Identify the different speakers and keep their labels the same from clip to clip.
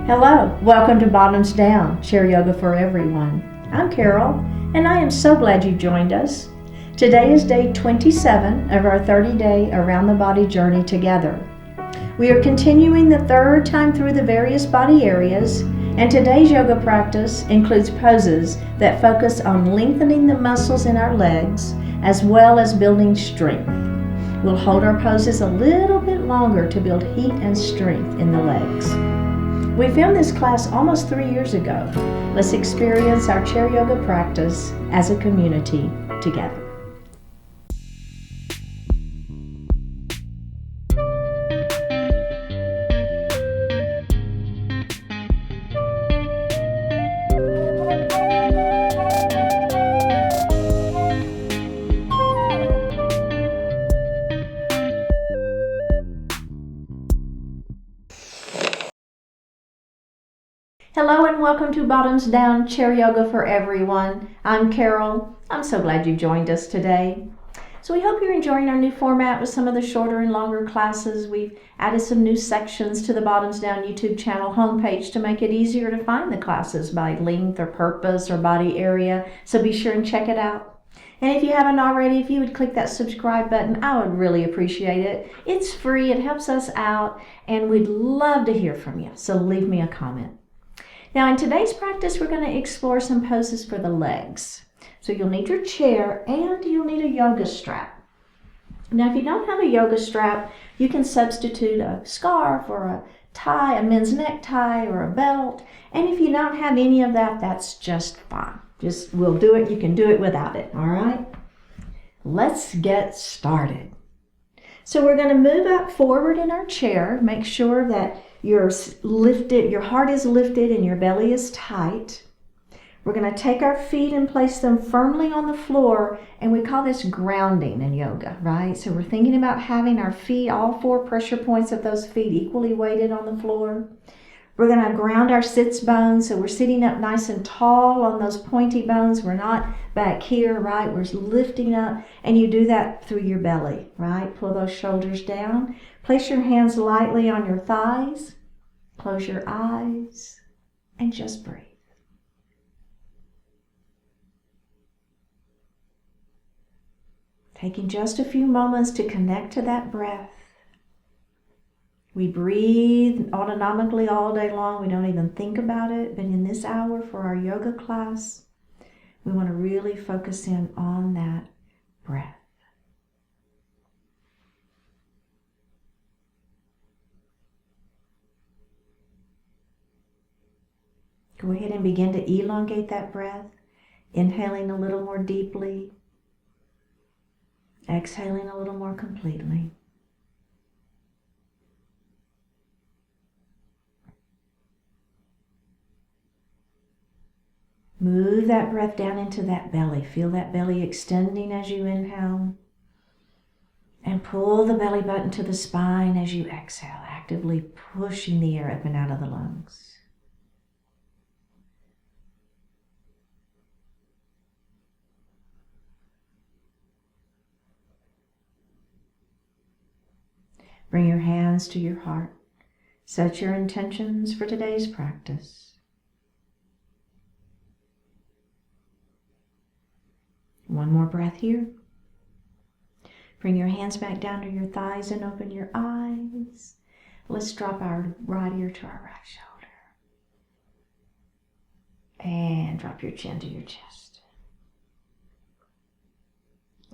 Speaker 1: Hello, welcome to Bottoms Down, Chair Yoga for Everyone. I'm Carol, and I am so glad you joined us. Today is day 27 of our 30-day Around the Body journey together. We are continuing the third time through the various body areas, and today's yoga practice includes poses that focus on lengthening the muscles in our legs as well as building strength. We'll hold our poses a little bit longer to build heat and strength in the legs. We filmed this class almost 3 years ago. Let's experience our chair yoga practice as a community together. Hello and welcome to Bottoms Down Chair Yoga for Everyone. I'm Carol. I'm so glad you joined us today. So we hope you're enjoying our new format with some of the shorter and longer classes. We've added some new sections to the Bottoms Down YouTube channel homepage to make it easier to find the classes by length or purpose or body area. So be sure and check it out. And if you haven't already, if you would click that subscribe button, I would really appreciate it. It's free, it helps us out, and we'd love to hear from you. So leave me a comment. Now in today's practice, we're going to explore some poses for the legs. So you'll need your chair and you'll need a yoga strap. Now if you don't have a yoga strap, you can substitute a scarf or a tie, a men's necktie or a belt. And if you don't have any of that, that's just fine. We'll do it. You can do it without it. All right. Let's get started. So we're going to move up forward in our chair. Make sure that your heart is lifted and your belly is tight. We're going to take our feet and place them firmly on the floor, and we call this grounding in yoga, right? So we're thinking about having our feet, all 4 pressure points of those feet equally weighted on the floor. We're going to ground our sits bones, so we're sitting up nice and tall on those pointy bones. We're not back here, right? We're lifting up, and you do that through your belly, right? Pull those shoulders down. Place your hands lightly on your thighs. Close your eyes, and just breathe. Taking just a few moments to connect to that breath. We breathe autonomically all day long. We don't even think about it. But in this hour for our yoga class, we want to really focus in on that breath. Go ahead and begin to elongate that breath, inhaling a little more deeply, exhaling a little more completely. Move that breath down into that belly. Feel that belly extending as you inhale. And pull the belly button to the spine as you exhale, actively pushing the air up and out of the lungs. Bring your hands to your heart. Set your intentions for today's practice. One more breath here. Bring your hands back down to your thighs and open your eyes. Let's drop our right ear to our right shoulder. And drop your chin to your chest.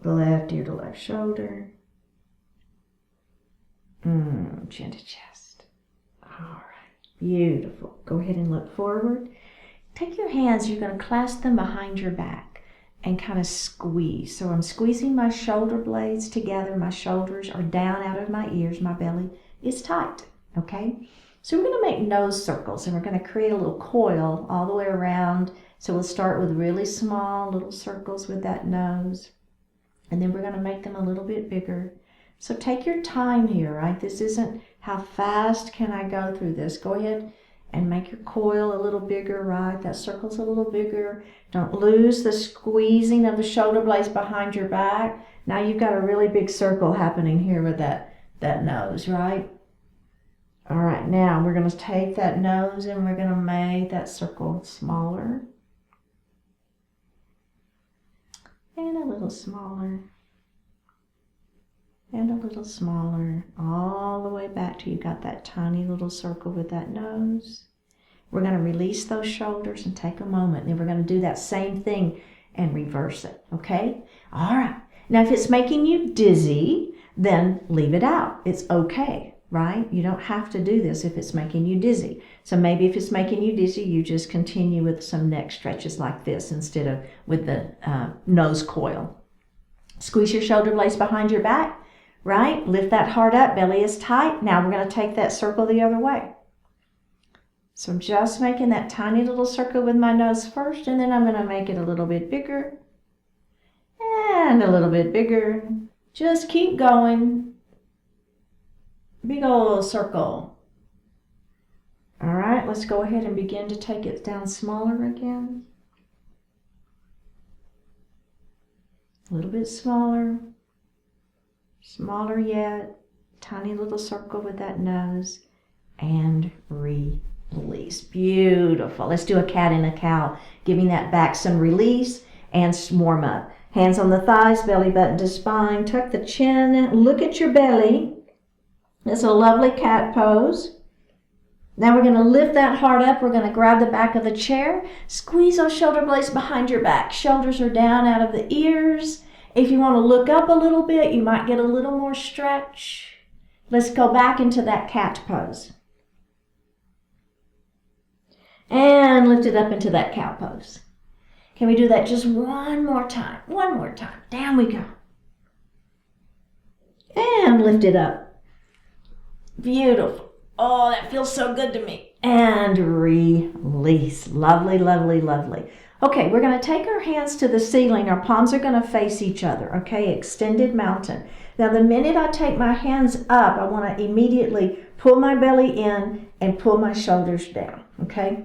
Speaker 1: Left ear to left shoulder. Chin to chest. All right, beautiful. Go ahead and look forward. Take your hands, you're going to clasp them behind your back and kind of squeeze. So I'm squeezing my shoulder blades together. My shoulders are down out of my ears. My belly is tight, okay? So we're going to make nose circles, and we're going to create a little coil all the way around. So we'll start with really small little circles with that nose, and then we're going to make them a little bit bigger. So take your time here, right? This isn't how fast can I go through this. Go ahead and make your coil a little bigger, right? That circle's a little bigger. Don't lose the squeezing of the shoulder blades behind your back. Now you've got a really big circle happening here with that nose, right? All right, now we're going to take that nose and we're going to make that circle smaller. And a little smaller. And a little smaller. All the way back till you got that tiny little circle with that nose. We're going to release those shoulders and take a moment. And then we're going to do that same thing and reverse it, okay? All right. Now, if it's making you dizzy, then leave it out. It's okay, right? You don't have to do this if it's making you dizzy. So maybe if it's making you dizzy, you just continue with some neck stretches like this instead of with the nose coil. Squeeze your shoulder blades behind your back, right? Lift that heart up, belly is tight. Now we're going to take that circle the other way. So I'm just making that tiny little circle with my nose first, and then I'm going to make it a little bit bigger and a little bit bigger. Just keep going. Big old circle. All right, let's go ahead and begin to take it down smaller again. A little bit smaller. Smaller yet. Tiny little circle with that nose. And release. Beautiful. Let's do a cat and a cow, giving that back some release and warm up. Hands on the thighs, belly button to spine. Tuck the chin. Look at your belly. It's a lovely cat pose. Now we're going to lift that heart up. We're going to grab the back of the chair. Squeeze those shoulder blades behind your back. Shoulders are down out of the ears. If you want to look up a little bit, you might get a little more stretch. Let's go back into that cat pose. And lift it up into that cow pose. Can we do that just one more time? One more time. Down we go. And lift it up. Beautiful. Oh, that feels so good to me. And release. Lovely, lovely, lovely. Okay, we're going to take our hands to the ceiling. Our palms are going to face each other. Okay, extended mountain. Now, the minute I take my hands up, I want to immediately pull my belly in and pull my shoulders down. Okay?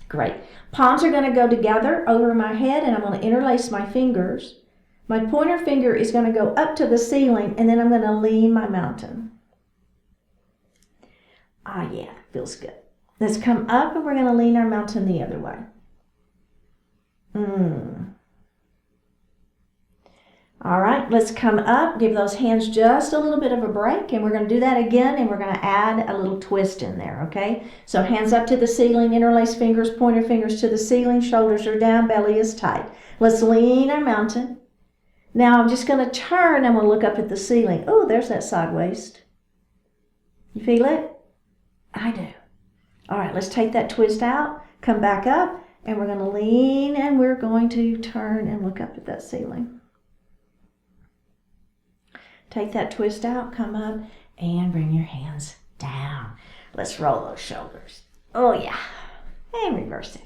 Speaker 1: Great. Palms are going to go together over my head, and I'm going to interlace my fingers. My pointer finger is going to go up to the ceiling, and then I'm going to lean my mountain. Ah, yeah, feels good. Let's come up, and we're going to lean our mountain the other way. All right, let's come up, give those hands just a little bit of a break, and we're going to do that again, and we're going to add a little twist in there, okay? So hands up to the ceiling, interlace fingers, pointer fingers to the ceiling, shoulders are down, belly is tight. Let's lean our mountain. Now I'm just going to turn, and we'll look up at the ceiling. Oh, there's that side waist. You feel it? I do. All right, let's take that twist out, come back up, and we're going to lean, and we're going to turn and look up at that ceiling. Take that twist out, come up, and bring your hands down. Let's roll those shoulders. Oh, yeah. And reverse it.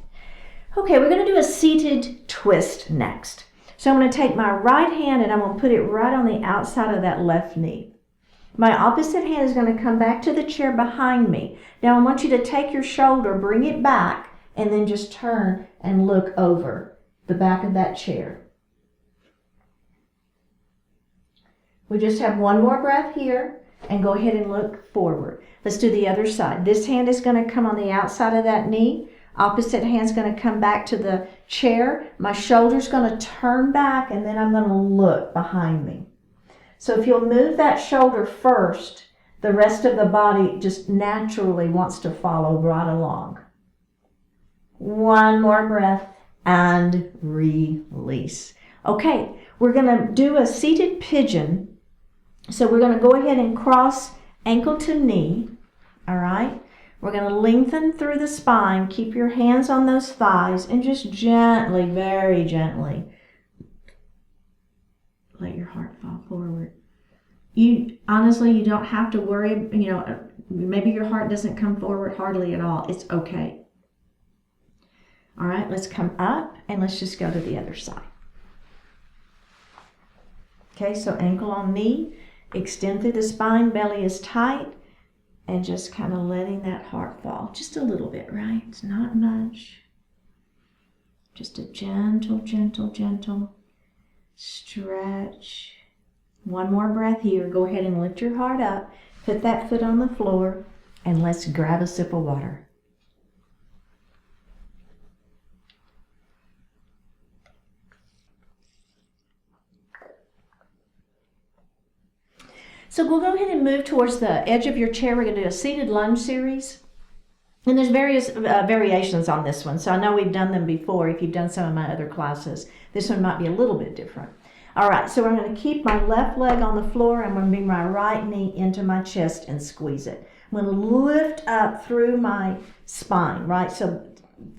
Speaker 1: Okay, we're going to do a seated twist next. So I'm going to take my right hand and I'm going to put it right on the outside of that left knee. My opposite hand is going to come back to the chair behind me. Now I want you to take your shoulder, bring it back, and then just turn and look over the back of that chair. We just have one more breath here and go ahead and look forward. Let's do the other side. This hand is going to come on the outside of that knee. Opposite hand's going to come back to the chair. My shoulder's going to turn back, and then I'm going to look behind me. So if you'll move that shoulder first, the rest of the body just naturally wants to follow right along. One more breath and release. Okay, we're going to do a seated pigeon. So we're going to go ahead and cross ankle to knee. All right. We're going to lengthen through the spine. Keep your hands on those thighs and just gently, very gently, let your heart fall forward. You honestly, you don't have to worry, maybe your heart doesn't come forward hardly at all. It's okay. All right, let's come up and let's just go to the other side. Okay, so ankle on knee, extend through the spine, belly is tight, and just kind of letting that heart fall. Just a little bit, right? It's not much. Just a gentle, gentle, gentle stretch. One more breath here. Go ahead and lift your heart up. Put that foot on the floor. And let's grab a sip of water. So we'll go ahead and move towards the edge of your chair. We're going to do a seated lunge series. And there's various variations on this one. So I know we've done them before if you've done some of my other classes. This one might be a little bit different. All right, so I'm going to keep my left leg on the floor. I'm going to bring my right knee into my chest and squeeze it. I'm going to lift up through my spine, right? So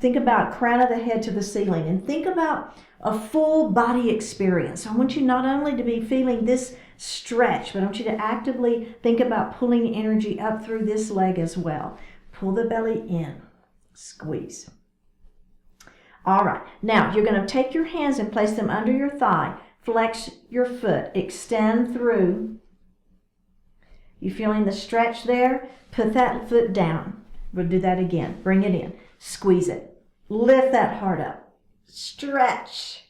Speaker 1: think about crown of the head to the ceiling and think about a full body experience. I want you not only to be feeling this stretch, but I want you to actively think about pulling energy up through this leg as well. Pull the belly in, squeeze. All right, now you're going to take your hands and place them under your thigh. Flex your foot, extend through. You feeling the stretch there? Put that foot down. We'll do that again. Bring it in, squeeze it. Lift that heart up, stretch.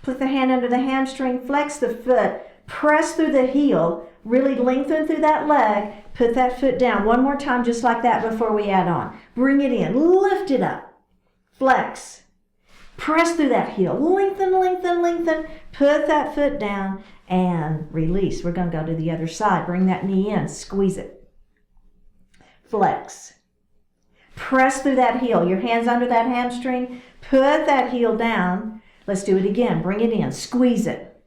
Speaker 1: Put the hand under the hamstring, flex the foot, press through the heel, really lengthen through that leg, put that foot down. One more time just like that before we add on. Bring it in, lift it up, flex, press through that heel, lengthen, lengthen, lengthen, put that foot down and release. We're going to go to the other side. Bring that knee in, squeeze it, flex, press through that heel. Your hands under that hamstring, put that heel down. Let's do it again. Bring it in, squeeze it.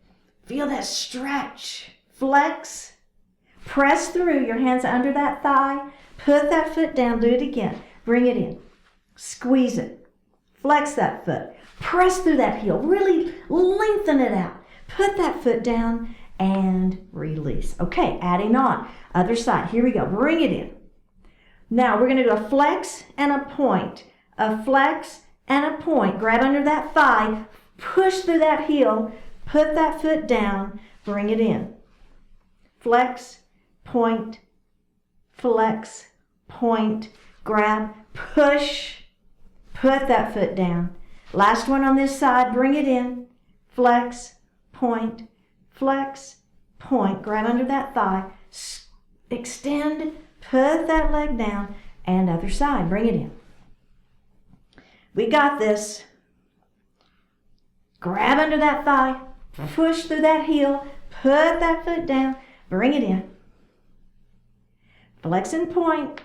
Speaker 1: Feel that stretch, flex, press through, your hands under that thigh, put that foot down, do it again, bring it in, squeeze it, flex that foot, press through that heel, really lengthen it out, put that foot down and release. Okay, adding on, other side, here we go, bring it in. Now we're going to do a flex and a point, grab under that thigh, push through that heel, put that foot down, bring it in. Flex, point, grab, push, put that foot down. Last one on this side, bring it in. Flex, point, grab under that thigh, extend, put that leg down, and other side, bring it in. We got this. Grab under that thigh, push through that heel, put that foot down, bring it in. Flex and point.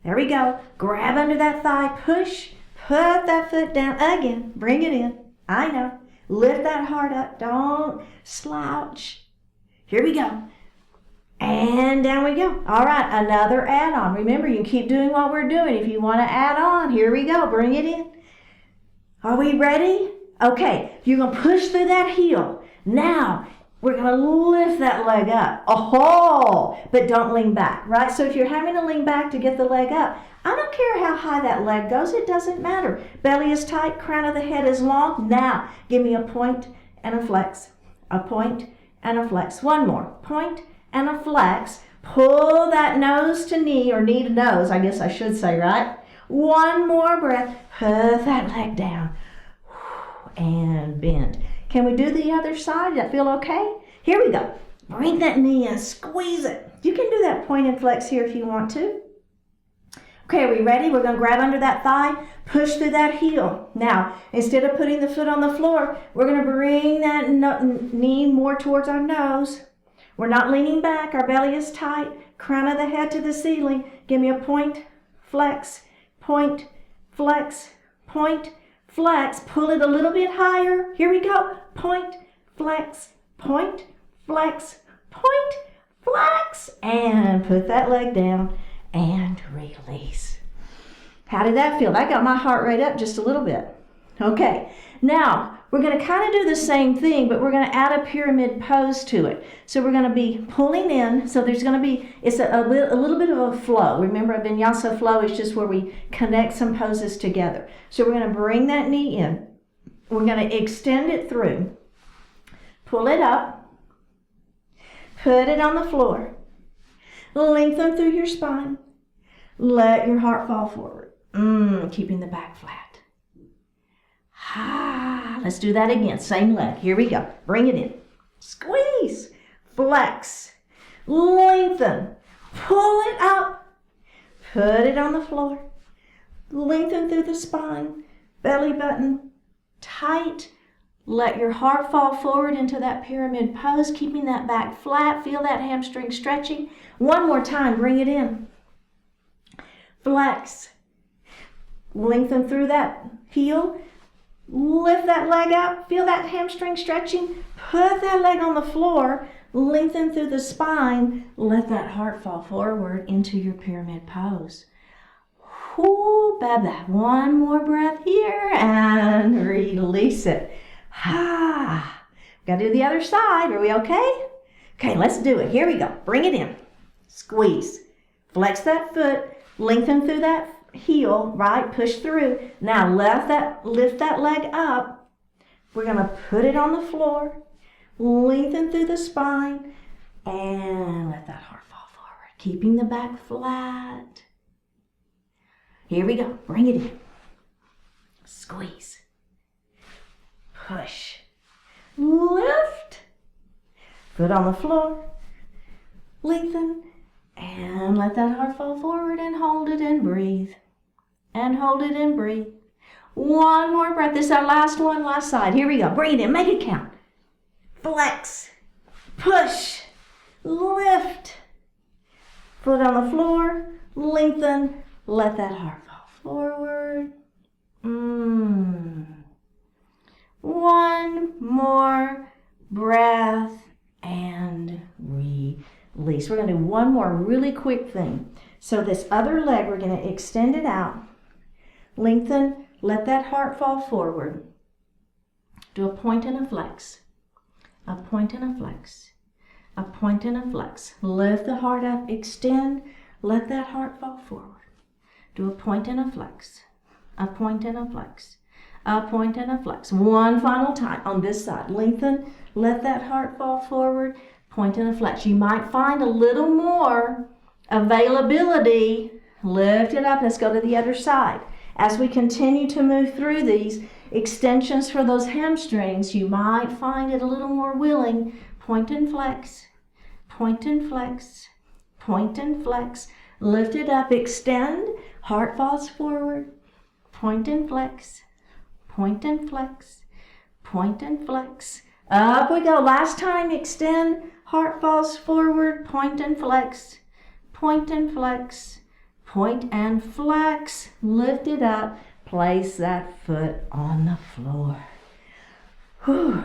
Speaker 1: There we go. Grab under that thigh, push, put that foot down again, bring it in. I know. Lift that heart up. Don't slouch. Here we go. And down we go. All right, another add-on. Remember, you can keep doing what we're doing. If you want to add on, here we go. Bring it in. Are we ready? Okay, you're going to push through that heel. Now, we're going to lift that leg up. Oh, but don't lean back, right? So if you're having to lean back to get the leg up, I don't care how high that leg goes. It doesn't matter. Belly is tight. Crown of the head is long. Now, give me a point and a flex. A point and a flex. One more. Point and a flex. Pull that nose to knee, or knee to nose, I guess I should say, right? One more breath. Put that leg down. And bend. Can we do the other side? Does that feel okay? Here we go. Bring that knee in, squeeze it. You can do that point and flex here if you want to. Okay, are we ready? We're going to grab under that thigh, push through that heel. Now, instead of putting the foot on the floor, we're going to bring that knee more towards our nose. We're not leaning back. Our belly is tight. Crown of the head to the ceiling. Give me a point, flex, point, flex, point, flex. Pull it a little bit higher. Here we go. Point, flex, point, flex, point, flex. And put that leg down and release. How did that feel? That got my heart rate up just a little bit. Okay, now we're going to kind of do the same thing, but we're going to add a pyramid pose to it. So we're going to be pulling in. So there's going to be, it's a little bit of a flow. Remember, a vinyasa flow is just where we connect some poses together. So we're going to bring that knee in. We're going to extend it through. Pull it up. Put it on the floor. Lengthen through your spine. Let your heart fall forward. Keeping the back flat. Let's do that again. Same leg. Here we go. Bring it in. Squeeze. Flex. Lengthen. pull it up, put it on the floor, lengthen through the spine, belly button tight. Let your heart fall forward into that pyramid pose, keeping that back flat. Feel that hamstring stretching. One more time, bring it in. Flex. Lengthen through that heel. Lift that leg up. Feel that hamstring stretching. Put that leg on the floor. Lengthen through the spine. Let that heart fall forward into your pyramid pose. Ooh, baby. One more breath here and release it. Gotta do the other side. Are we okay? Okay, let's do it. Here we go. Bring it in. Squeeze. Flex that foot. Lengthen through that heel, right? Push through. Now lift that leg up. We're gonna put it on the floor. Lengthen through the spine. And let that heart fall forward. Keeping the back flat. Here we go. Bring it in. Squeeze. Push. Lift. Foot on the floor. Lengthen. And let that heart fall forward and hold it and breathe. And hold it and breathe. One more breath. This is our last one, last side. Here we go. Bring it in. Make it count. Flex. Push. Lift. Foot on the floor. Lengthen. Let that heart fall forward. One more breath and release. We're going to do one more really quick thing. So this other leg, we're going to extend it out. Lengthen. Let that heart fall forward. Do a point and a flex. A point and a flex. A point and a flex. Lift the heart up. Extend. Let that heart fall forward. Do a point and a flex. A point and a flex. A point and a flex. One final time on this side. Lengthen. Let that heart fall forward. Point and a flex. You might find a little more availability. Lift it up. Let's go to the other side. As we continue to move through these extensions for those hamstrings, you might find it a little more willing. Point and flex. Point and flex. Point and flex. Lift it up. Extend. Heart falls forward. Point and flex. Point and flex. Point and flex. Up we go. Last time. Extend. Heart falls forward. Point and flex. Point and flex. Point and flex. Lift it up. Place that foot on the floor. Whew.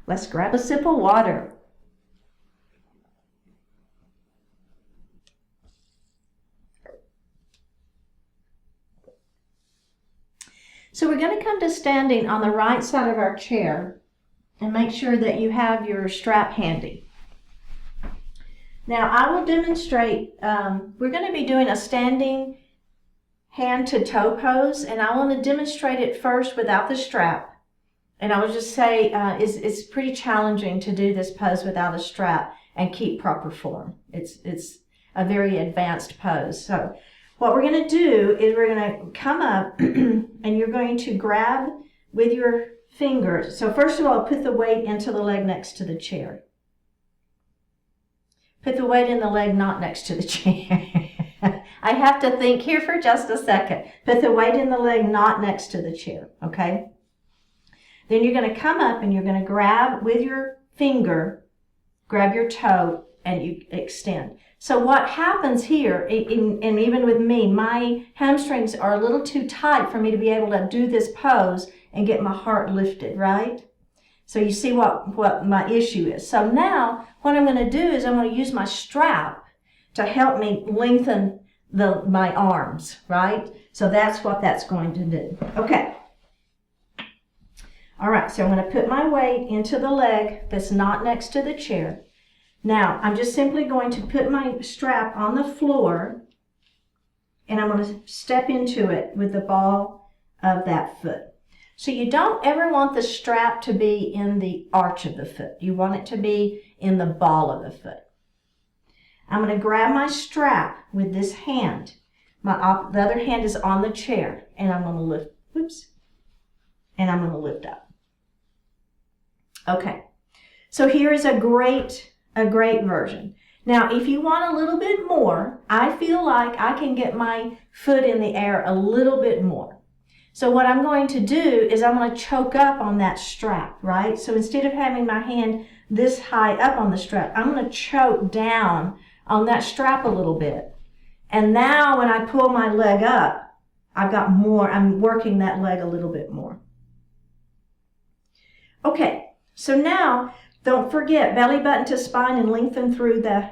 Speaker 1: Let's grab a sip of water. So we're going to come to standing on the right side of our chair and make sure that you have your strap handy. Now I will demonstrate, we're going to be doing a standing hand to toe pose, and I want to demonstrate it first without the strap. And I will just say it's pretty challenging to do this pose without a strap and keep proper form. It's a very advanced pose. So what we're going to do is we're going to come up and you're going to grab with your fingers. So first of all, put the weight into the leg next to the chair. Put the weight in the leg not next to the chair. I have to think here for just a second. Put the weight in the leg not next to the chair, okay? Then you're going to come up and you're going to grab with your finger, grab your toe, and you extend. So what happens here, and even with me, my hamstrings are a little too tight for me to be able to do this pose and get my heart lifted, right? So you see what my issue is. So now what I'm going to do is I'm going to use my strap to help me lengthen my arms, right? So that's what that's going to do. Okay. All right, so I'm going to put my weight into the leg that's not next to the chair. Now, I'm just simply going to put my strap on the floor, and I'm going to step into it with the ball of that foot. So you don't ever want the strap to be in the arch of the foot. You want it to be in the ball of the foot. I'm going to grab my strap with this hand. The other hand is on the chair, and I'm going to lift, and I'm going to lift up. Okay, so here is a great version. Now, if you want a little bit more, I feel like I can get my foot in the air a little bit more. So what I'm going to do is I'm going to choke up on that strap, right? So instead of having my hand this high up on the strap, I'm going to choke down on that strap a little bit. And now when I pull my leg up, I've got more, I'm working that leg a little bit more. Okay, so now don't forget belly button to spine and lengthen through the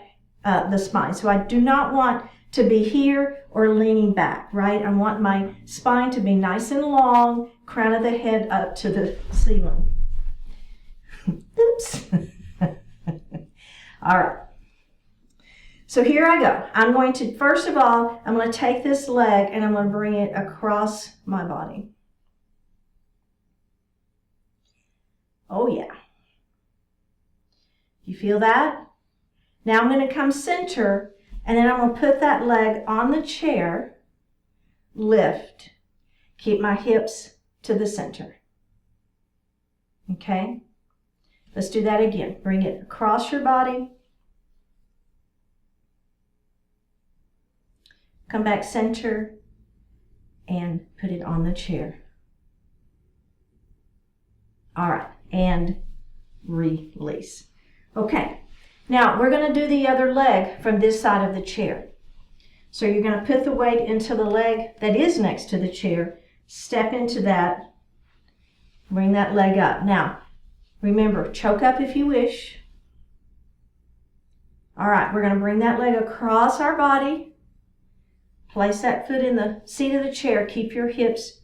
Speaker 1: spine. So I do not want to be here or leaning back, right? I want my spine to be nice and long, crown of the head up to the ceiling. Oops. All right. So here I go. I'm going to, first of all, I'm going to take this leg and I'm going to bring it across my body. Oh yeah. You feel that? Now I'm going to come center, and then I'm going to put that leg on the chair, lift, keep my hips to the center. Okay? Let's do that again. Bring it across your body. Come back center and put it on the chair. All right, and release. Okay, now we're going to do the other leg from this side of the chair. So you're going to put the weight into the leg that is next to the chair, step into that, bring that leg up. Now, remember, choke up if you wish. All right, we're going to bring that leg across our body. Place that foot in the seat of the chair. Keep your hips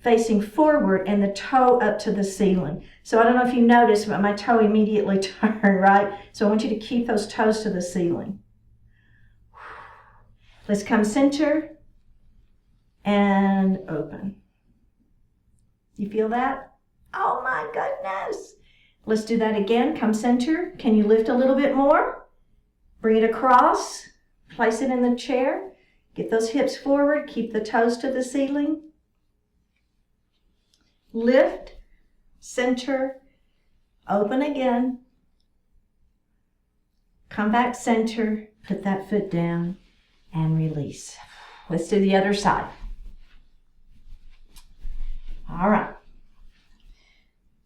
Speaker 1: facing forward and the toe up to the ceiling. So I don't know if you noticed, but my toe immediately turned, right? So I want you to keep those toes to the ceiling. Let's come center and open. You feel that? Oh my goodness. Let's do that again. Come center. Can you lift a little bit more? Bring it across. Place it in the chair. Get those hips forward. Keep the toes to the ceiling. Lift, center, open again. Come back center, put that foot down, and release. Let's do the other side. All right.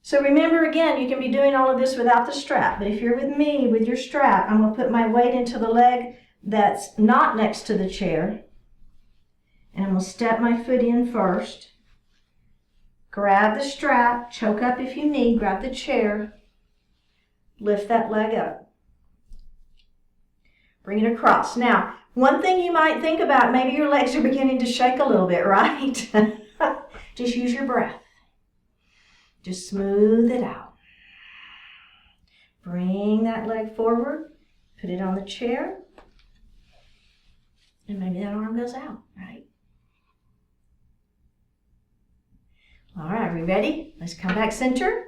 Speaker 1: So remember again, you can be doing all of this without the strap, but if you're with me with your strap, I'm going to put my weight into the leg that's not next to the chair, and I'm going to step my foot in first. Grab the strap, choke up if you need, grab the chair, lift that leg up. Bring it across. Now, one thing you might think about, maybe your legs are beginning to shake a little bit, right? Just use your breath. Just smooth it out. Bring that leg forward, put it on the chair, and maybe that arm goes out, right? All right, are we ready? Let's come back center.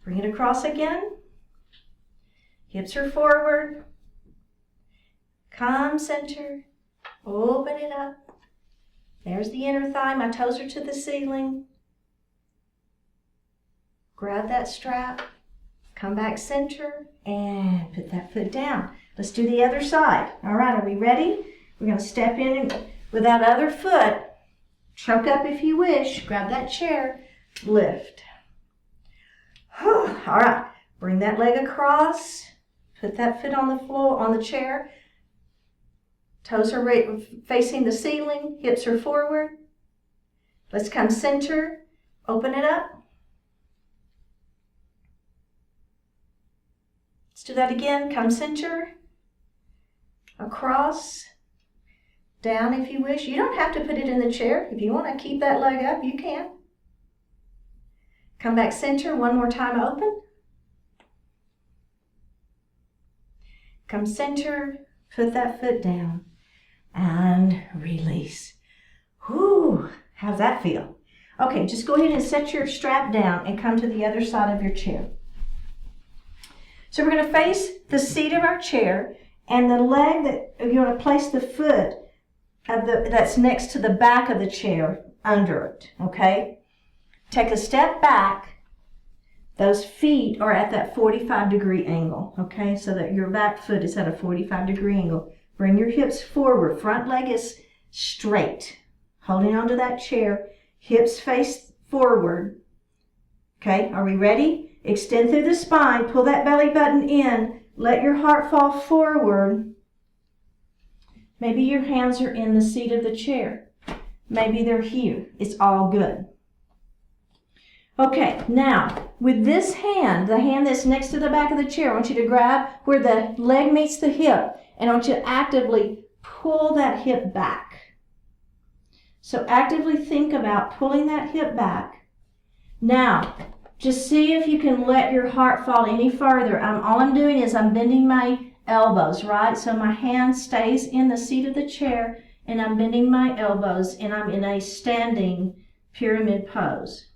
Speaker 1: Bring it across again. Hips are forward. Come center. Open it up. There's the inner thigh. My toes are to the ceiling. Grab that strap. Come back center and put that foot down. Let's do the other side. All right, are we ready? We're going to step in with that other foot. Choke up if you wish. Grab that chair. Lift. All right. Bring that leg across. Put that foot on the floor, on the chair. Toes are facing the ceiling. Hips are forward. Let's come center. Open it up. Let's do that again. Come center. Across. Down if you wish. You don't have to put it in the chair. If you want to keep that leg up, you can. Come back center. One more time, open. Come center. Put that foot down. And release. Whew. How's that feel? Okay, just go ahead and set your strap down and come to the other side of your chair. So we're going to face the seat of our chair, and the leg that you're going to place the foot that's next to the back of the chair under it, okay? Take a step back. those feet are at that 45-degree angle, okay? So that your back foot is at a 45-degree angle. Bring your hips forward. Front leg is straight. Holding onto that chair. Hips face forward. Okay, are we ready? Extend through the spine. Pull that belly button in. Let your heart fall forward. Maybe your hands are in the seat of the chair. Maybe they're here. It's all good. Okay, now, with this hand, the hand that's next to the back of the chair, I want you to grab where the leg meets the hip, and I want you to actively pull that hip back. So actively think about pulling that hip back. Now, just see if you can let your heart fall any further. All I'm doing is I'm bending my elbows, right? So my hand stays in the seat of the chair, and I'm bending my elbows, and I'm in a standing pyramid pose.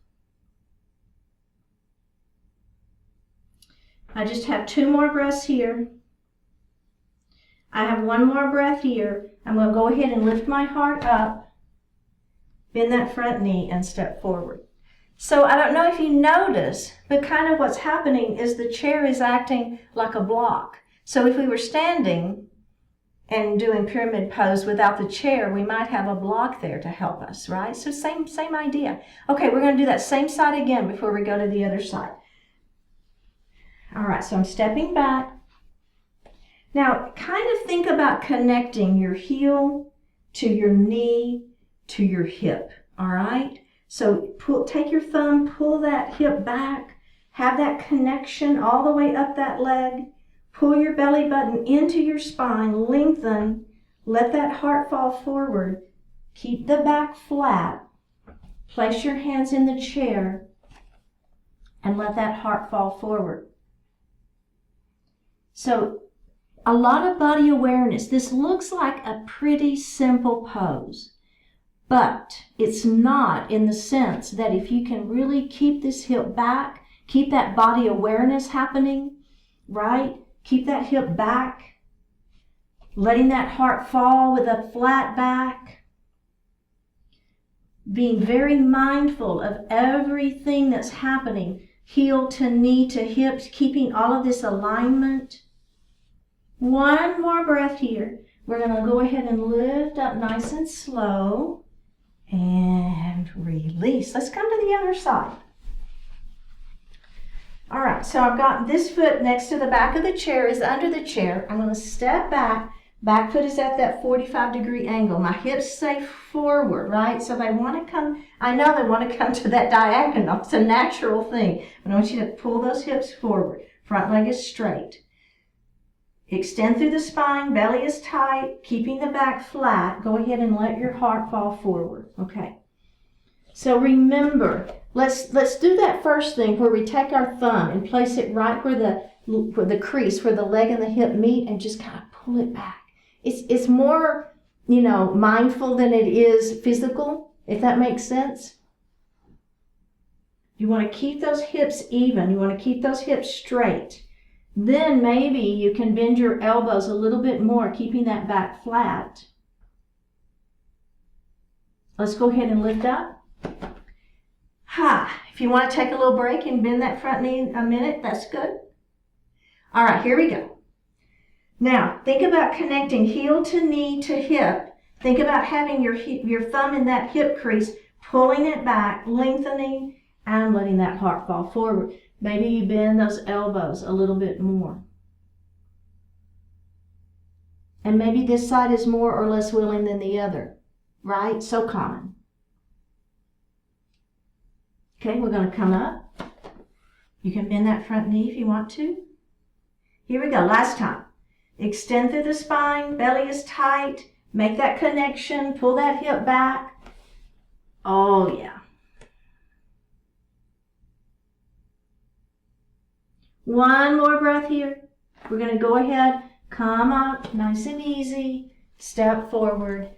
Speaker 1: I just have 2 more breaths here. I have 1 more breath here. I'm going to go ahead and lift my heart up, bend that front knee, and step forward. So I don't know if you notice, but kind of what's happening is the chair is acting like a block. So if we were standing and doing pyramid pose without the chair, we might have a block there to help us, right? So same idea. Okay, we're going to do that same side again before we go to the other side. All right, so I'm stepping back. Now, kind of think about connecting your heel to your knee to your hip, all right? So take your thumb, pull that hip back, have that connection all the way up that leg, pull your belly button into your spine, lengthen, let that heart fall forward, keep the back flat, place your hands in the chair, and let that heart fall forward. So a lot of body awareness. This looks like a pretty simple pose, but it's not, in the sense that if you can really keep this hip back, keep that body awareness happening, right? Keep that hip back, letting that heart fall with a flat back, being very mindful of everything that's happening, heel to knee to hips, keeping all of this alignment. 1 more breath here. We're going to go ahead and lift up nice and slow and release. Let's come to the other side. All right, so I've got this foot next to the back of the chair, is under the chair. I'm going to step back. Back foot is at that 45-degree angle. My hips stay forward, right? So they want to come, I know they want to come to that diagonal. It's a natural thing. But I want you to pull those hips forward. Front leg is straight. Extend through the spine, belly is tight, keeping the back flat. Go ahead and let your heart fall forward. Okay. So remember, let's do that first thing where we take our thumb and place it right where the crease, where the leg and the hip meet, and just kind of pull it back. It's more, mindful than it is physical, if that makes sense. You want to keep those hips even. You want to keep those hips straight. Then maybe you can bend your elbows a little bit more, keeping that back flat. Let's go ahead and lift up. If you want to take a little break and bend that front knee a minute, that's good. All right, here we go. Now, think about connecting heel to knee to hip. Think about having your thumb in that hip crease, pulling it back, lengthening, and letting that heart fall forward. Maybe you bend those elbows a little bit more. And maybe this side is more or less willing than the other, right? So common. Okay, we're going to come up. You can bend that front knee if you want to. Here we go, last time. Extend through the spine, belly is tight. Make that connection, pull that hip back. Oh, yeah. 1 more breath here. We're going to go ahead, come up, nice and easy, step forward,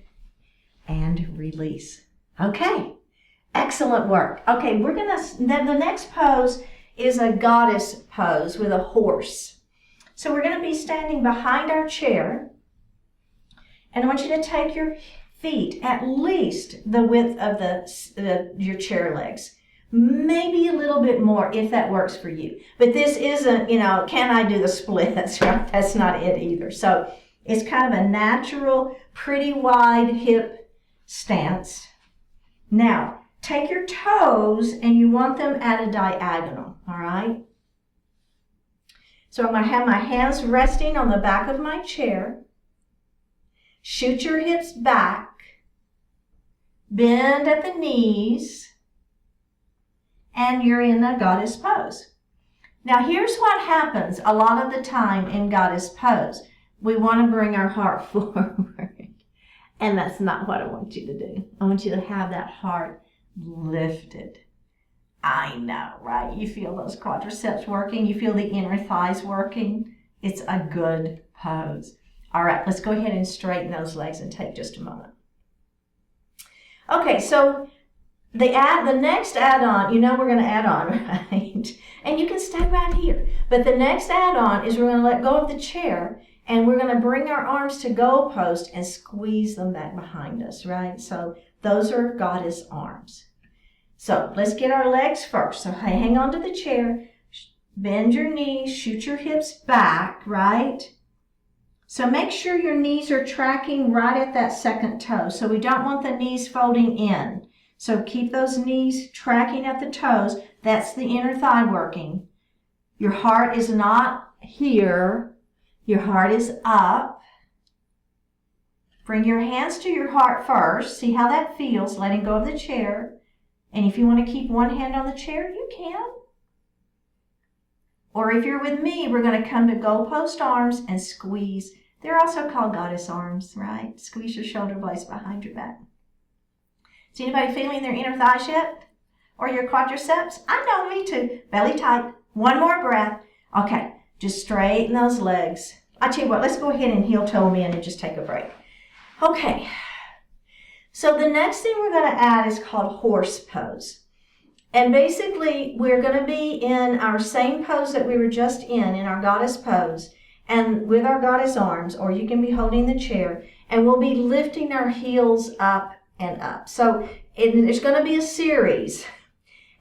Speaker 1: and release. Okay, excellent work. Okay, the next pose is a goddess pose with a horse. So we're going to be standing behind our chair, and I want you to take your feet at least the width of your chair legs. Maybe a little bit more if that works for you. But this isn't, can I do the splits, right? That's not it either. So it's kind of a natural, pretty wide hip stance. Now, take your toes and you want them at a diagonal, all right? So I'm going to have my hands resting on the back of my chair. Shoot your hips back. Bend at the knees. And you're in a goddess pose. Now here's what happens a lot of the time in goddess pose. We want to bring our heart forward. And that's not what I want you to do. I want you to have that heart lifted. I know, right? You feel those quadriceps working. You feel the inner thighs working. It's a good pose. All right, let's go ahead and straighten those legs and take just a moment. Okay, so the next add-on, we're going to add on, right? And you can stay right here. But the next add-on is we're going to let go of the chair and we're going to bring our arms to goalpost and squeeze them back behind us, right? So those are goddess arms. So let's get our legs first. So hang on to the chair, bend your knees, shoot your hips back, right? So make sure your knees are tracking right at that second toe. So we don't want the knees folding in. So keep those knees tracking at the toes. That's the inner thigh working. Your heart is not here. Your heart is up. Bring your hands to your heart first. See how that feels, letting go of the chair. And if you want to keep one hand on the chair, you can. Or if you're with me, we're going to come to goalpost arms and squeeze. They're also called goddess arms, right? Squeeze your shoulder blades behind your back. Is anybody feeling their inner thighs yet? Or your quadriceps? I know, me too. Belly tight. One more breath. Okay, just straighten those legs. I tell you what, let's go ahead and heel toe them in and just take a break. Okay, so the next thing we're going to add is called horse pose. And basically, we're going to be in our same pose that we were just in our goddess pose, and with our goddess arms, or you can be holding the chair, and we'll be lifting our heels up and up. So there's going to be a series,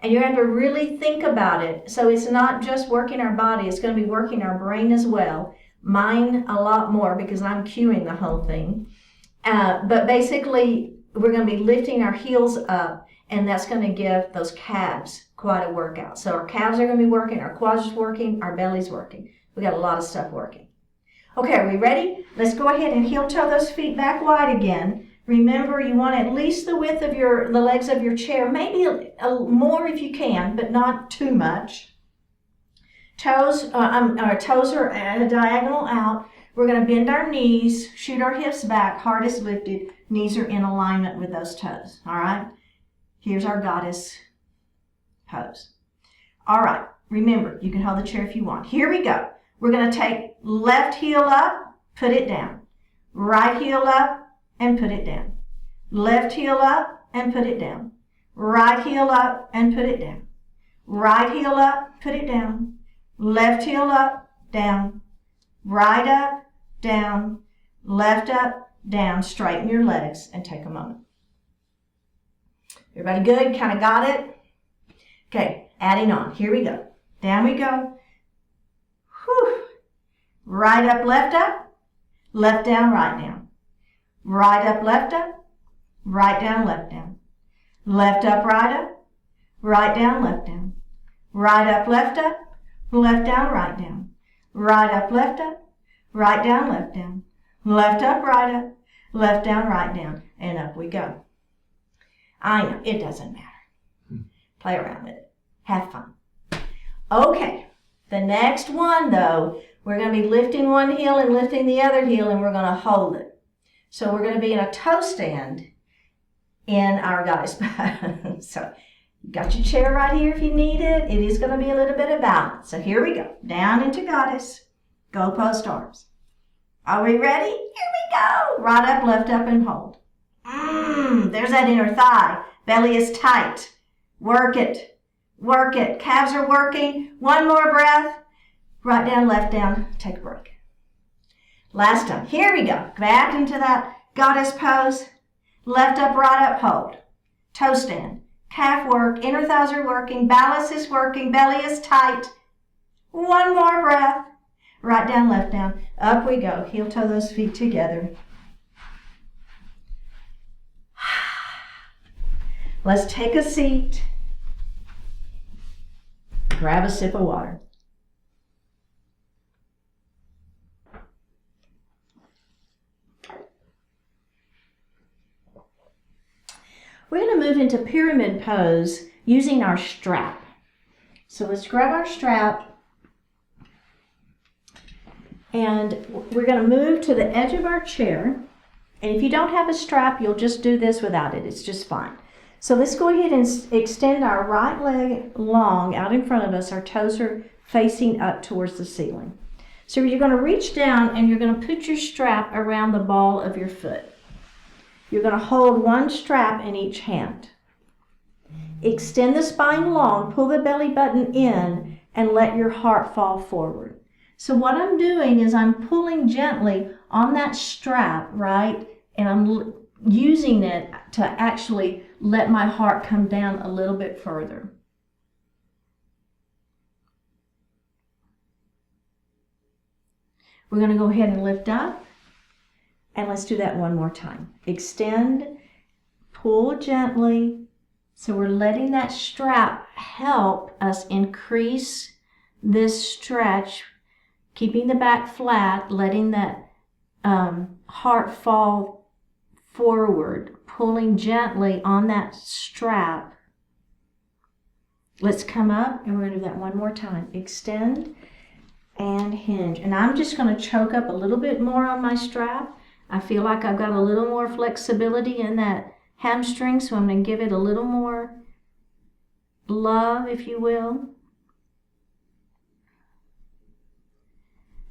Speaker 1: and you have to really think about it. So it's not just working our body, it's going to be working our brain as well. Mine a lot more because I'm cueing the whole thing. But basically, we're going to be lifting our heels up, and that's going to give those calves quite a workout. So our calves are going to be working, our quads are working, our belly's working. We got a lot of stuff working. Okay, are we ready? Let's go ahead and heel toe those feet back wide again. Remember, you want at least the width of the legs of your chair, maybe more if you can, but not too much. Our toes are at a diagonal out. We're going to bend our knees, shoot our hips back, heart is lifted, knees are in alignment with those toes, all right? Here's our goddess pose. All right, remember, you can hold the chair if you want. Here we go. We're going to take left heel up, put it down. Right heel up and put it down. Left heel up and put it down. Right heel up and put it down. Right heel up, put it down. Left heel up, down. Right up, down. Left up, down. Straighten your legs and take a moment. Everybody good? Kind of got it? Okay, adding on. Here we go. Down we go. Whew. Right up, left down, right down. Right up, left down, left down. Left up, right down, left down. Right up, left down, right down. Right up, right down, left down. Left up, left down, right down. And up we go. I know, it doesn't matter. Play around with it. Have fun. Okay, the next one though, we're going to be lifting one heel and lifting the other heel, and we're going to hold it. So we're going to be in a toe stand in our goddess pose. So you got your chair right here if you need it. It is going to be a little bit of balance. So here we go. Down into goddess. Goalpost arms. Are we ready? Here we go. Right up, left up, and hold. There's that inner thigh. Belly is tight. Work it. Work it. Calves are working. One more breath. Right down, left down. Take a break. Last time. Here we go. Back into that goddess pose. Left up, right up, hold. Toe stand. calf work, inner thighs are working, ballast is working, belly is tight. One more breath. Right down, left down. Up we go. Heel toe those feet together. Let's take a seat. Grab a sip of water. We're going to move into pyramid pose using our strap. So let's grab our strap and we're going to move to the edge of our chair. And if you don't have a strap, you'll just do this without it. It's just fine. So let's go ahead and extend our right leg long out in front of us. Our toes are facing up towards the ceiling. So you're going to reach down and you're going to put your strap around the ball of your foot. You're going to hold one strap in each hand. Extend the spine long, pull the belly button in, and let your heart fall forward. So what I'm doing is I'm pulling gently on that strap, right? And I'm using it to actually let my heart come down a little bit further. We're going to go ahead and lift up. And let's do that one more time. Extend, pull gently. So we're letting that strap help us increase this stretch, keeping the back flat, letting that heart fall forward, pulling gently on that strap. Let's come up and we're going to do that one more time. Extend and hinge. And I'm just going to choke up a little bit more on my strap. I feel like I've got a little more flexibility in that hamstring, so I'm going to give it a little more love, if you will.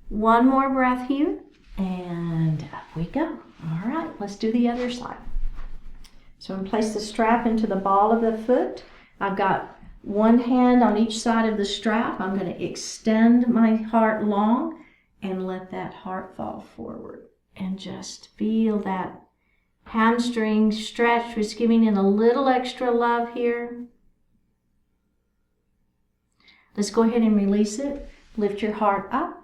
Speaker 1: One more breath here, and up we go. All right, let's do the other side. So I'm going to place the strap into the ball of the foot. I've got one hand on each side of the strap. I'm going to extend my heart long and let that heart fall forward. And just feel that hamstring stretch, just giving it a little extra love here. Let's go ahead and release it. Lift your heart up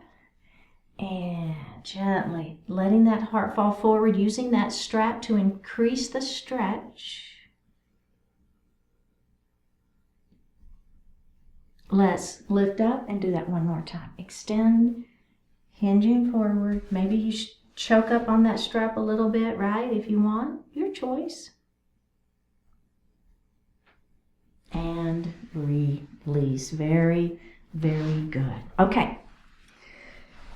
Speaker 1: and gently letting that heart fall forward, using that strap to increase the stretch. Let's lift up and do that one more time. Extend, hinging forward. Maybe you choke up on that strap a little bit, right? If you want, your choice. And release. Very, very good. Okay.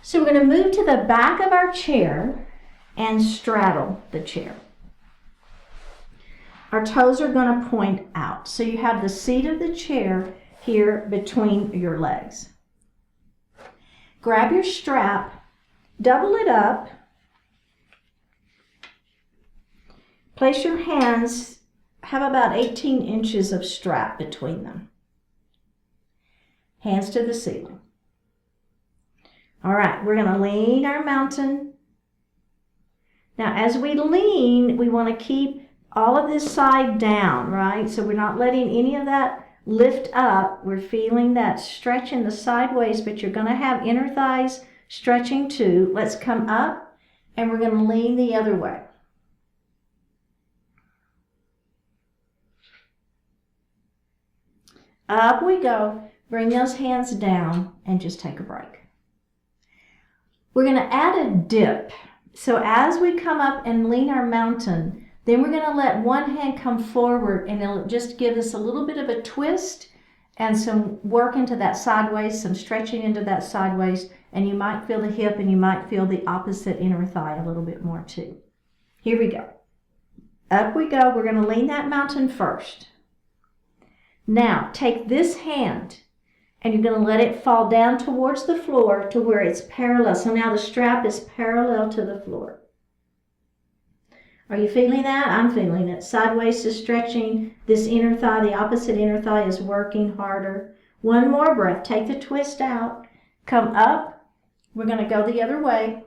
Speaker 1: So we're going to move to the back of our chair and straddle the chair. Our toes are going to point out. So you have the seat of the chair here between your legs. Grab your strap, double it up. Place your hands, have about 18 inches of strap between them. Hands to the ceiling. All right, we're going to lean our mountain. Now, as we lean, we want to keep all of this side down, right? So we're not letting any of that lift up. We're feeling that stretch in the sideways, but you're going to have inner thighs stretching too. Let's come up, and we're going to lean the other way. Up we go. Bring those hands down and just take a break. We're going to add a dip. So as we come up and lean our mountain, then we're going to let one hand come forward and it'll just give us a little bit of a twist and some work into that sideways, some stretching into that sideways, and you might feel the hip and you might feel the opposite inner thigh a little bit more too. Here we go. Up we go. We're going to lean that mountain first. Now, take this hand and you're going to let it fall down towards the floor to where it's parallel. So now the strap is parallel to the floor. Are you feeling that? I'm feeling it. Sideways is stretching. This inner thigh, the opposite inner thigh, is working harder. One more breath. Take the twist out. Come up. We're going to go the other way.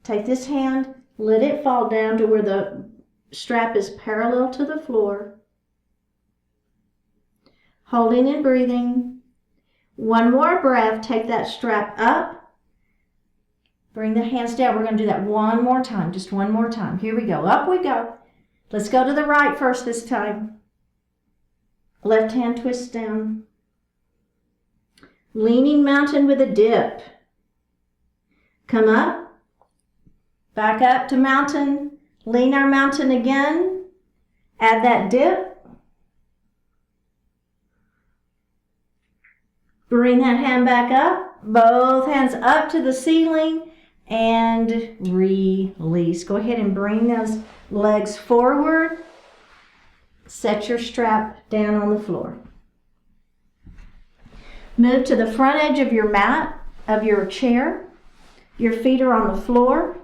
Speaker 1: Take this hand. Let it fall down to where the strap is parallel to the floor. Holding and breathing. One more breath. Take that strap up. Bring the hands down. We're going to do that one more time. Just one more time. Here we go. Up we go. Let's go to the right first this time. Left hand twists down. Leaning mountain with a dip. Come up. Back up to mountain. Lean our mountain again. Add that dip. Bring that hand back up. Both hands up to the ceiling and release. Go ahead and bring those legs forward. Set your strap down on the floor. Move to the front edge of your mat, of your chair. Your feet are on the floor.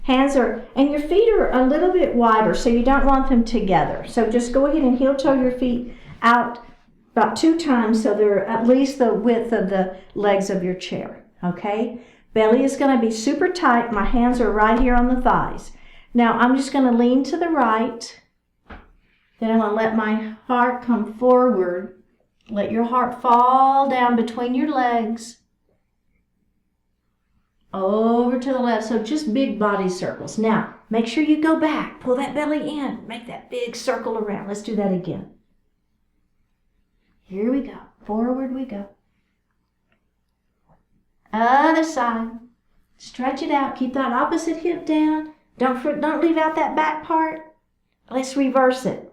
Speaker 1: And your feet are a little bit wider, so you don't want them together. So just go ahead and heel toe your feet out about 2 times so they're at least the width of the legs of your chair, okay? Belly is going to be super tight. My hands are right here on the thighs. Now I'm just going to lean to the right. Then I'm going to let my heart come forward. Let your heart fall down between your legs. Over to the left. So just big body circles. Now, make sure you go back. Pull that belly in. Make that big circle around. Let's do that again. Here we go. Forward we go. Other side. Stretch it out. Keep that opposite hip down. Don't leave out that back part. Let's reverse it.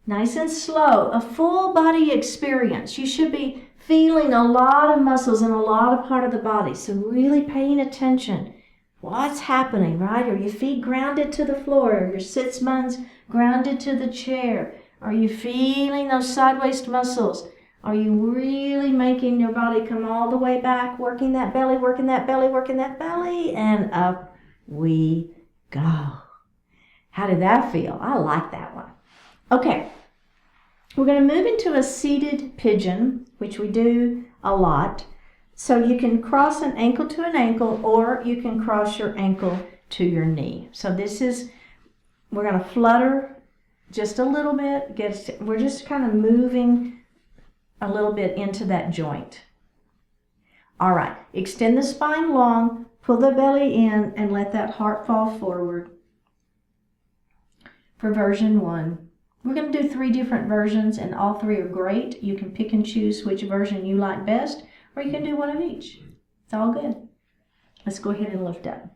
Speaker 1: Nice and slow. A full body experience. You should be feeling a lot of muscles in a lot of part of the body. So really paying attention. What's happening, right? Are your feet grounded to the floor? Are your sits bones grounded to the chair? Are you feeling those side waist muscles? Are you really making your body come all the way back, working that belly, working that belly, working that belly, and up we go. How did that feel? I like that one. Okay, we're going to move into a seated pigeon, which we do a lot. So you can cross an ankle to an ankle, or you can cross your ankle to your knee. So we're going to flutter just a little bit. We're just kind of moving a little bit into that joint. All right, extend the spine long, pull the belly in, and let that heart fall forward. For version 1. We're going to do 3 different versions, and all 3 are great. You can pick and choose which version you like best, or you can do one of each. It's all good. Let's go ahead and lift up.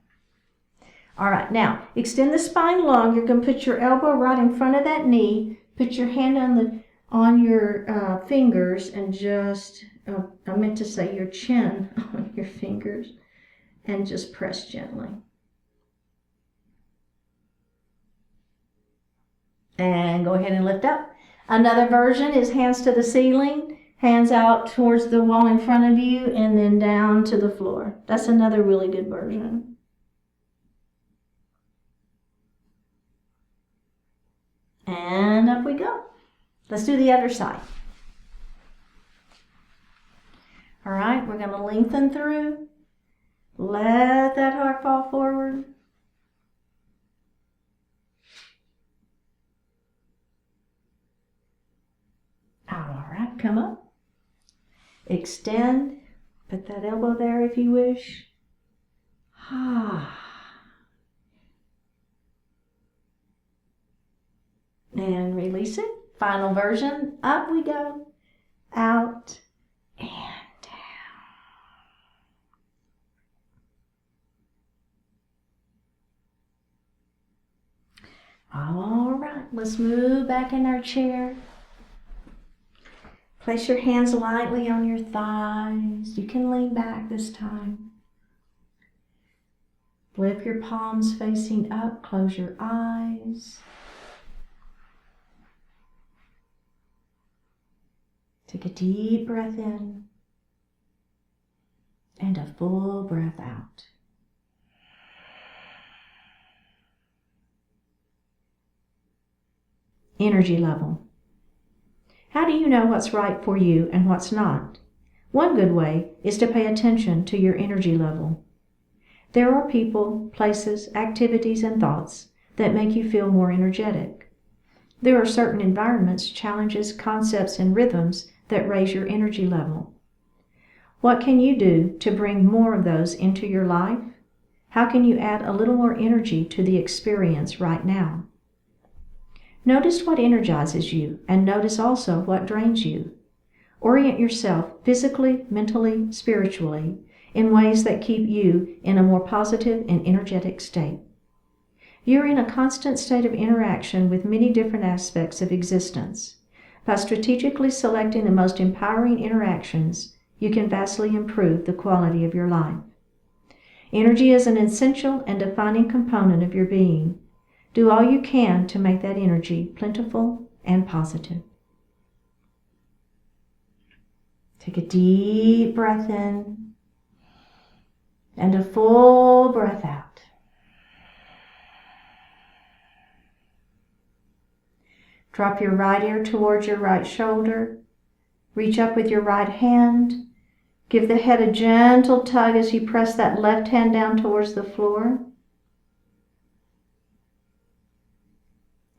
Speaker 1: All right, now extend the spine long. You're going to put your elbow right in front of that knee. Put your hand on your fingers and just, I meant to say your chin on your fingers, and just press gently. And go ahead and lift up. Another version is hands to the ceiling, hands out towards the wall in front of you, and then down to the floor. That's another really good version. And up we go. Let's do the other side. All right, we're going to lengthen through. Let that heart fall forward. All right, come up. Extend. Put that elbow there if you wish. And release it. Final version. Up we go. Out and down. All right, let's move back in our chair. Place your hands lightly on your thighs. You can lean back this time. Flip your palms facing up. Close your eyes. Take a deep breath in and a full breath out. Energy level. How do you know what's right for you and what's not? One good way is to pay attention to your energy level. There are people, places, activities, and thoughts that make you feel more energetic. There are certain environments, challenges, concepts, and rhythms that raise your energy level. What can you do to bring more of those into your life? How can you add a little more energy to the experience right now? Notice what energizes you, and notice also what drains you. Orient yourself physically, mentally, spiritually in ways that keep you in a more positive and energetic state. You're in a constant state of interaction with many different aspects of existence. By strategically selecting the most empowering interactions, you can vastly improve the quality of your life. Energy is an essential and defining component of your being. Do all you can to make that energy plentiful and positive. Take a deep breath in and a full breath out. Drop your right ear towards your right shoulder. Reach up with your right hand. Give the head a gentle tug as you press that left hand down towards the floor.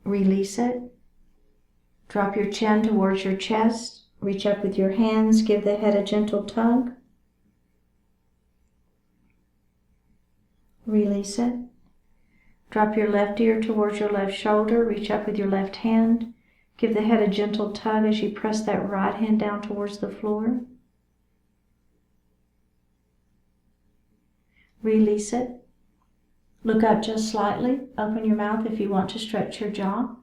Speaker 1: Release it. Drop your chin towards your chest. Reach up with your hands. Give the head a gentle tug. Release it. Drop your left ear towards your left shoulder. Reach up with your left hand. Give the head a gentle tug as you press that right hand down towards the floor. Release it. Look up just slightly. Open your mouth if you want to stretch your jaw.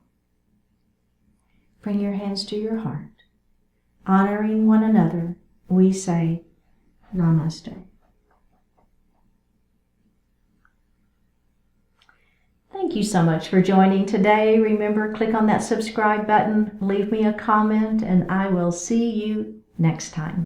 Speaker 1: Bring your hands to your heart. Honoring one another, we say namaste. Thank you so much for joining today. Remember, click on that subscribe button, leave me a comment, and I will see you next time.